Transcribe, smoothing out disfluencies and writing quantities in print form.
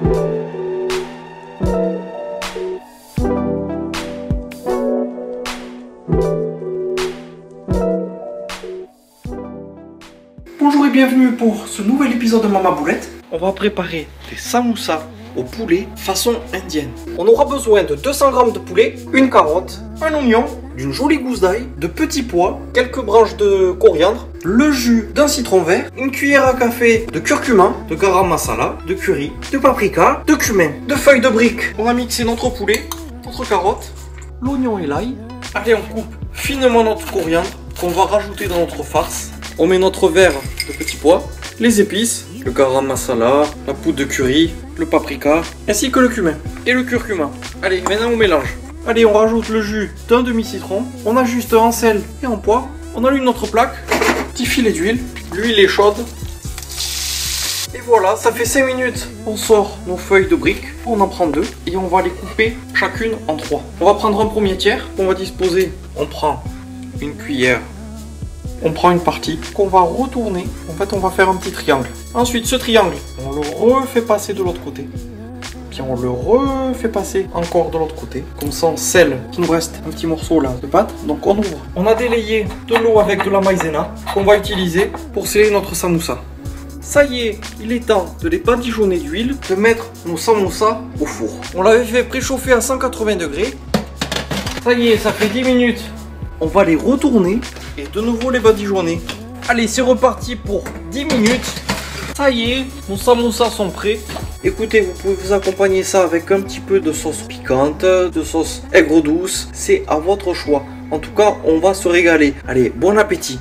Bonjour et bienvenue pour ce nouvel épisode de Mama Boulette. On va préparer des samoussas au poulet façon indienne. On aura besoin de 200 g de poulet, une carotte, un oignon, d'une jolie gousse d'ail, de petits pois, quelques branches de coriandre, le jus d'un citron vert, une cuillère à café de curcuma, de garam masala, de curry, de paprika, de cumin, de feuilles de brique. On a mixé notre poulet, notre carotte, l'oignon et l'ail. Allez, on coupe finement notre coriandre qu'on va rajouter dans notre farce. On met notre verre de petits pois, les épices, le garam masala, la poudre de curry, le paprika, ainsi que le cumin et le curcuma. Allez, maintenant on mélange. Allez, on rajoute le jus d'un demi-citron, on ajuste en sel et en poivre, on allume notre plaque, petit filet d'huile, l'huile est chaude. Et voilà, ça fait 5 minutes. On sort nos feuilles de briques, on en prend 2 et on va les couper chacune en 3. On va prendre un premier tiers qu'on va disposer. On prend une cuillère. On prend une partie qu'on va retourner. En fait, on va faire un petit triangle. Ensuite, ce triangle, on le refait passer de l'autre côté. Puis on le refait passer encore de l'autre côté. Comme ça, on scelle qu'il nous reste un petit morceau là de pâte. Donc on ouvre. On a délayé de l'eau avec de la maïzena qu'on va utiliser pour sceller notre samoussa. Ça y est, il est temps de les badigeonner d'huile, de mettre nos samoussas au four. On l'avait fait préchauffer à 180 degrés. Ça y est, ça fait 10 minutes. On va les retourner et de nouveau les badigeonner. Allez, c'est reparti pour 10 minutes. Ça y est, nos samoussas sont prêts. Écoutez, vous pouvez vous accompagner ça avec un petit peu de sauce piquante, de sauce aigre douce. C'est à votre choix. En tout cas, on va se régaler. Allez, bon appétit.